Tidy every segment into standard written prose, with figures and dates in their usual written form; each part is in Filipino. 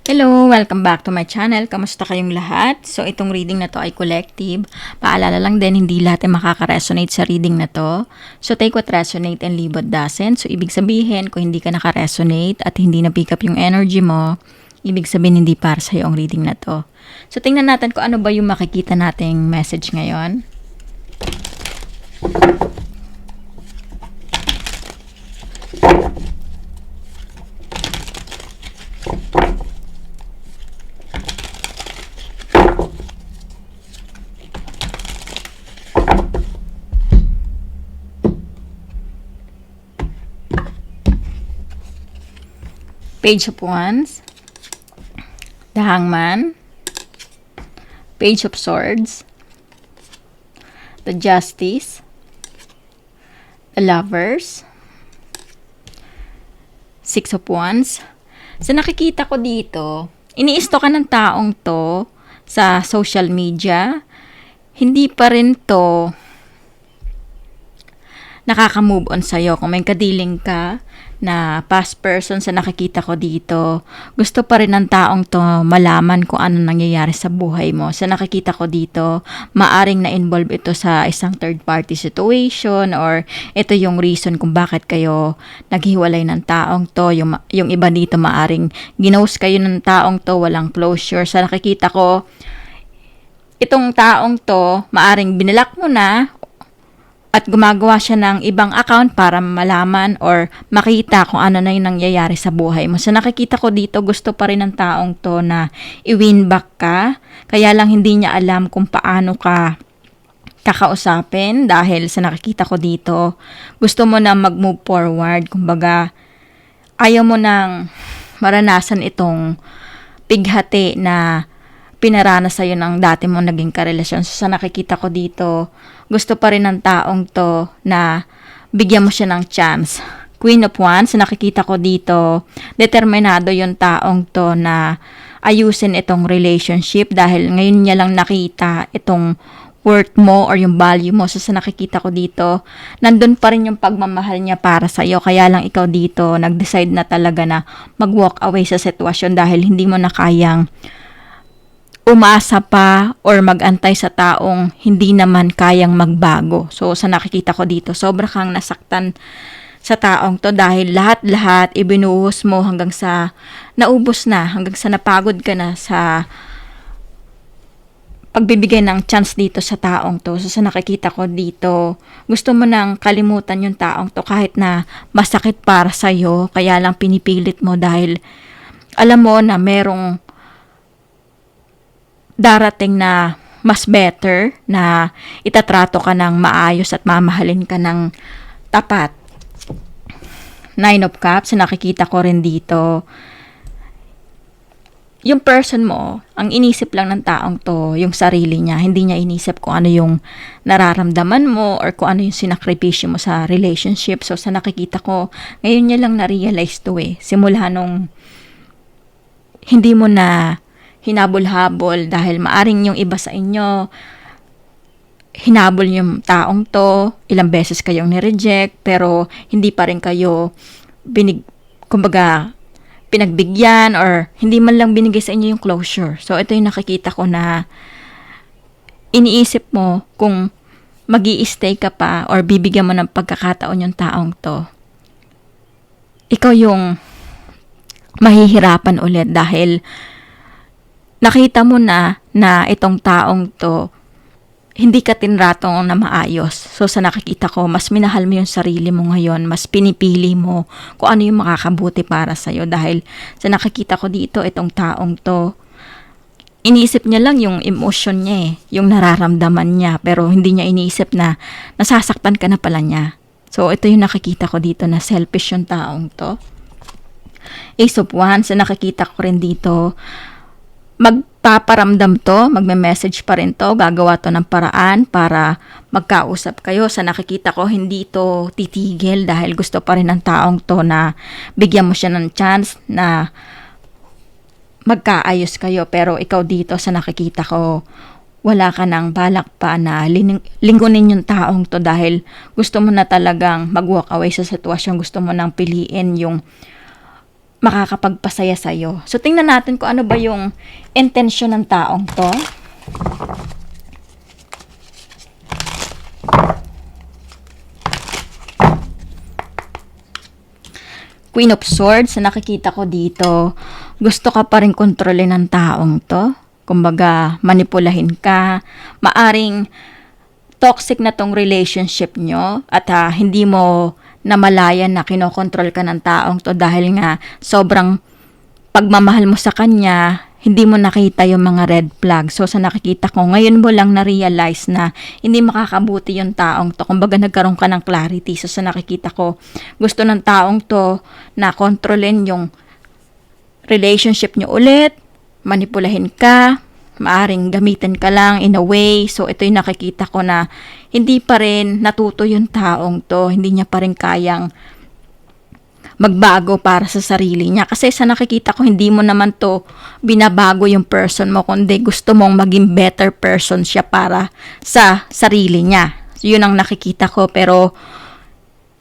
Hello! Welcome back to my channel. Kamusta kayong lahat? So, itong reading na to ay collective. Paalala lang din, hindi lahat ay makaka-resonate sa reading na to. So, take what resonate and leave what doesn't. So, ibig sabihin, kung hindi ka naka-resonate at hindi na-pick up yung energy mo, ibig sabihin hindi para sa'yo ang reading na to. So, tingnan natin kung ano ba yung makikita nating message ngayon. Page of Wands, the Hangman, Page of Swords, the Justice, the Lovers, Six of Wands. So nakikita ko dito, iniisto ka ng taong to sa social media, hindi pa rin to nakaka-move on sa'yo. Kung may kadiling ka na past person sa nakikita ko dito, gusto pa rin ng taong to malaman kung ano nangyayari sa buhay mo. Sa nakikita ko dito, maaring na-involve ito sa isang third party situation or ito yung reason kung bakit kayo naghiwalay ng taong to. Yung iba dito maaring ginose kayo ng taong to, walang closure. Sa nakikita ko, itong taong to, maaring binalak mo na at gumagawa siya ng ibang account para malaman or makita kung ano na yung nangyayari sa buhay mo. So nakikita ko dito, gusto pa rin ng taong to na i-win back ka. Kaya lang hindi niya alam kung paano ka kakausapin dahil sa nakikita ko dito, gusto mo na mag-move forward. Kumbaga, ayaw mo nang maranasan itong pighati na pinaranas sa'yo ng dati mong naging karelasyon. So, sa nakikita ko dito, gusto pa rin ng taong to na bigyan mo siya ng chance. Queen of Wands, nakikita ko dito, determinado yung taong to na ayusin itong relationship dahil ngayon niya lang nakita itong worth mo or yung value mo. So, sa nakikita ko dito, nandun pa rin yung pagmamahal niya para sa'yo. Kaya lang ikaw dito, nag-decide na talaga na mag-walk away sa sitwasyon dahil hindi mo na kayang umasa pa or mag-antay sa taong hindi naman kayang magbago. So, sa nakikita ko dito, sobra kang nasaktan sa taong to dahil lahat-lahat ibinuhos mo hanggang sa naubos na, hanggang sa napagod ka na sa pagbibigay ng chance dito sa taong to. So, sa nakikita ko dito, gusto mo nang kalimutan yung taong to kahit na masakit para sa'yo, kaya lang pinipilit mo dahil alam mo na merong darating na mas better na itatrato ka ng maayos at mamahalin ka ng tapat. Nine of Cups, nakikita ko rin dito. Yung person mo, ang inisip lang ng taong to, yung sarili niya. Hindi niya inisip kung ano yung nararamdaman mo or kung ano yung sinakripisyo mo sa relationship. So, sa nakikita ko, ngayon niya lang na-realize to Simula nung hindi mo na hinabol-habol dahil maaring yung iba sa inyo hinabol yung taong to, ilang beses kayong ni-reject pero hindi pa rin kayo pinagbigyan or hindi man lang binigay sa inyo yung closure. So ito yung nakikita ko na iniisip mo kung magi-stay ka pa or bibigyan mo ng pagkakataon yung taong to. Ikaw yung mahihirapan ulit dahil nakita mo na itong taong to, hindi ka tinrato na maayos. So, sa nakikita ko, mas minahal mo yung sarili mo ngayon, mas pinipili mo kung ano yung makakabuti para sa'yo. Dahil sa nakikita ko dito, itong taong to, iniisip niya lang yung emotion niya yung nararamdaman niya. Pero hindi niya iniisip na nasasaktan ka na pala niya. So, ito yung nakikita ko dito na selfish yung taong to. Ace of Wands, nakikita ko rin dito, magpaparamdam to, magme-message pa rin to, gagawa to ng paraan para magkausap kayo. Sa nakikita ko, hindi to titigil dahil gusto pa rin ng taong to na bigyan mo siya ng chance na magkaayos kayo. Pero ikaw dito, sa nakikita ko, wala ka nang balak pa na lingkunin yung taong to dahil gusto mo na talagang mag-walk away sa sitwasyon, gusto mo nang piliin yung makakapagpasaya sa'yo. So, tingnan natin kung ano ba yung intensyon ng taong to. Queen of Swords, na nakikita ko dito, gusto ka pa rin kontrolin ng taong to. Kumbaga, manipulahin ka. Maaring toxic na tong relationship nyo at hindi mo namalayan na kinokontrol ka ng taong to dahil nga sobrang pagmamahal mo sa kanya, hindi mo nakita yung mga red flag. So, sa nakikita ko, ngayon mo lang na-realize na hindi makakabuti yung taong to. Kumbaga, nagkaroon ka ng clarity. So, sa nakikita ko, gusto ng taong to na kontrolin yung relationship nyo ulit, manipulahin ka, maaring gamitin ka lang in a way. So, ito yung nakikita ko na hindi pa rin natuto yung taong to. Hindi niya pa rin kayang magbago para sa sarili niya. Kasi sa nakikita ko, hindi mo naman to binabago yung person mo, kundi gusto mong maging better person siya para sa sarili niya. So, yun ang nakikita ko. Pero,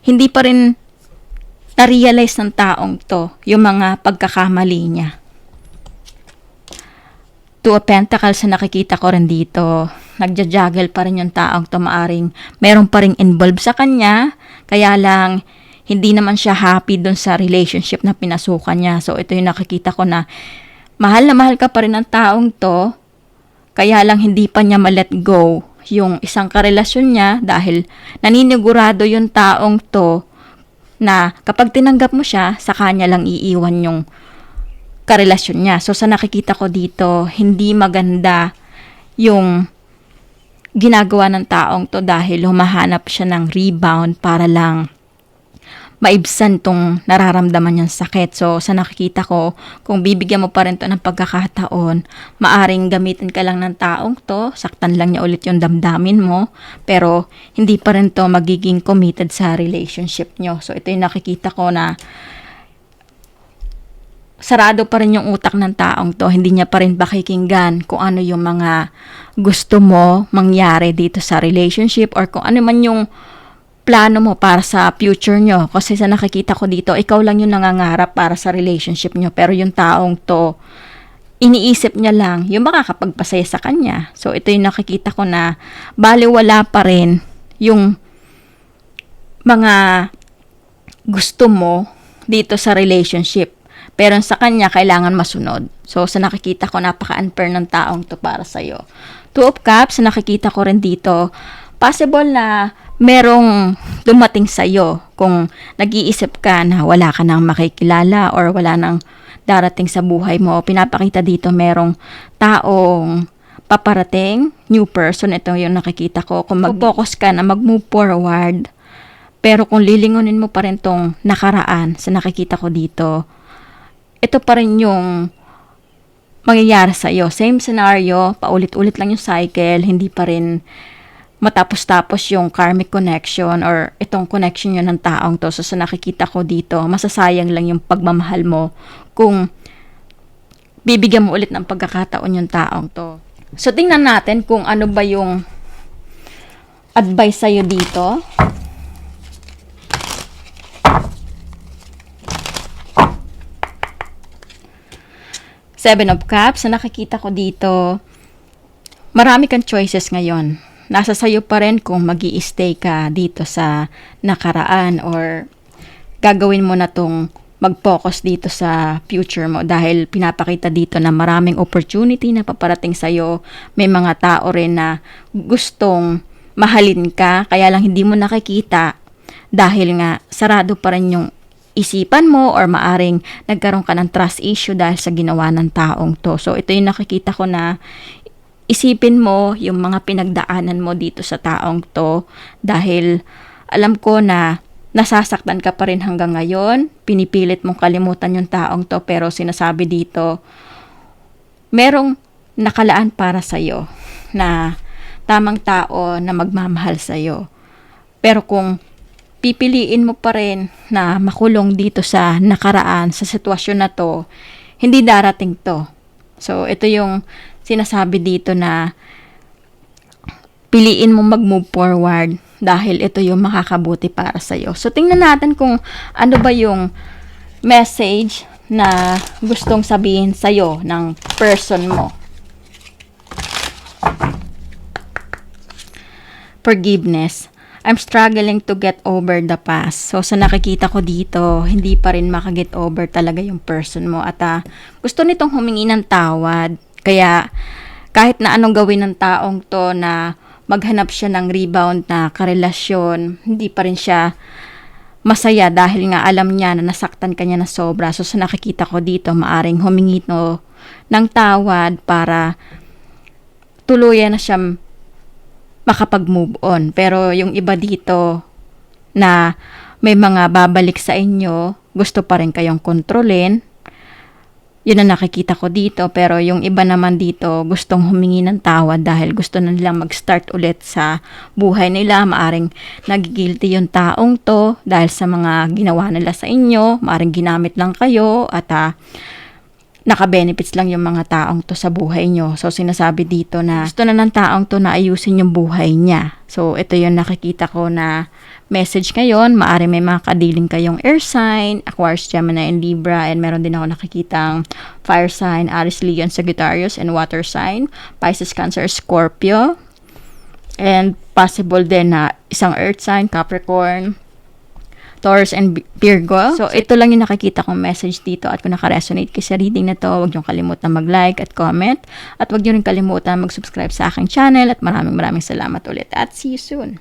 hindi pa rin na-realize ng taong to yung mga pagkakamali niya. Two of Pentacles na nakikita ko rin dito. Nagja-juggle pa rin yung taong to, maaring meron pa rin involved sa kanya. Kaya lang, hindi naman siya happy dun sa relationship na pinasukan niya. So, ito yung nakikita ko na mahal ka pa rin ng taong to. Kaya lang hindi pa niya ma-let go yung isang karelasyon niya dahil naninigurado yung taong to na kapag tinanggap mo siya, sa kanya lang iiwan yung karelasyon niya. So, sa nakikita ko dito, hindi maganda yung ginagawa ng taong to dahil humahanap siya ng rebound para lang maibsan tong nararamdaman niyang sakit. So, sa nakikita ko, kung bibigyan mo pa rin to ng pagkakataon, maaring gamitin ka lang ng taong to, saktan lang niya ulit yung damdamin mo, pero hindi pa rin to magiging committed sa relationship niyo. So, ito yung nakikita ko na sarado pa rin yung utak ng taong to, hindi niya pa rin pakikinggan kung ano yung mga gusto mo mangyari dito sa relationship or kung ano man yung plano mo para sa future nyo. Kasi sa nakikita ko dito, ikaw lang yung nangangarap para sa relationship nyo. Pero yung taong to, iniisip niya lang yung makakapagpasaya sa kanya. So, ito yung nakikita ko na baliwala pa rin yung mga gusto mo dito sa relationship. Pero sa kanya, kailangan masunod. So, sa nakikita ko, napaka-unfair ng taong to para sa'yo. Two of Cups, sa nakikita ko rin dito, possible na merong dumating sa'yo kung nag-iisip ka na wala ka nang makikilala or wala nang darating sa buhay mo. Pinapakita dito merong taong paparating, new person. Ito yung nakikita ko. Kung mag-focus ka na mag-move forward, pero kung lilingunin mo pa rin tong nakaraan sa nakikita ko dito, ito pa rin yung mangyayari sa'yo. Same scenario, paulit-ulit lang yung cycle, hindi pa rin matapos-tapos yung karmic connection or itong connection yun ng taong to. So, sa nakikita ko dito, masasayang lang yung pagmamahal mo kung bibigyan mo ulit ng pagkakataon yung taong to. So, tingnan natin kung ano ba yung advice sa'yo dito. Seven of Cups, na nakikita ko dito, marami kang choices ngayon. Nasa sayo pa rin kung mag-i-stay ka dito sa nakaraan or gagawin mo na tong mag-focus dito sa future mo dahil pinapakita dito na maraming opportunity na paparating sa'yo. May mga tao rin na gustong mahalin ka, kaya lang hindi mo nakikita dahil nga sarado pa rin yung isipan mo or maaring nagkaroon ka ng trust issue dahil sa ginawa ng taong to. So, ito yung nakikita ko na isipin mo yung mga pinagdaanan mo dito sa taong to dahil alam ko na nasasaktan ka pa rin hanggang ngayon. Pinipilit mong kalimutan yung taong to pero sinasabi dito, merong nakalaan para sa'yo na tamang tao na magmamahal sa'yo. Pero kung pipiliin mo pa rin na makulong dito sa nakaraan, sa sitwasyon na to, hindi darating to. So, ito yung sinasabi dito na piliin mo mag-move forward dahil ito yung makakabuti para sa'yo. So, tingnan natin kung ano ba yung message na gustong sabihin sa'yo ng person mo. Forgiveness. I'm struggling to get over the past. So, sa nakikita ko dito, hindi pa rin makaget over talaga yung person mo. At gusto nitong humingi ng tawad. Kaya, kahit na anong gawin ng taong to na maghanap siya ng rebound na karelasyon, hindi pa rin siya masaya dahil nga alam niya na nasaktan kanya na sobra. So, sa nakikita ko dito, maaring humingi no ng tawad para tuluyan na siya makapag-move on. Pero yung iba dito na may mga babalik sa inyo, gusto pa rin kayong kontrolin. Yun ang nakikita ko dito. Pero yung iba naman dito, gustong humingi ng tawad dahil gusto na nilang mag-start ulit sa buhay nila. Maaring nagigilty yung taong to dahil sa mga ginawa nila sa inyo. Maaring ginamit lang kayo at naka-benefits lang yung mga taong to sa buhay nyo. So, sinasabi dito na gusto na ng taong to na ayusin yung buhay niya. So, ito yung nakikita ko na message ngayon. Maaari may mga kadiling kayong air sign, Aquarius, Gemini, and Libra. And meron din ako nakikitang fire sign, Aries, Leo, and Sagittarius, and water sign, Pisces, Cancer, Scorpio. And possible din na isang earth sign, Capricorn, Taurus, and Virgo. So, ito lang yung nakikita kong message dito. At kung naka-resonate kayo sa reading na to, huwag niyong kalimutan mag-like at comment. At huwag niyo rin kalimutan mag-subscribe sa aking channel. At maraming salamat ulit. At see you soon.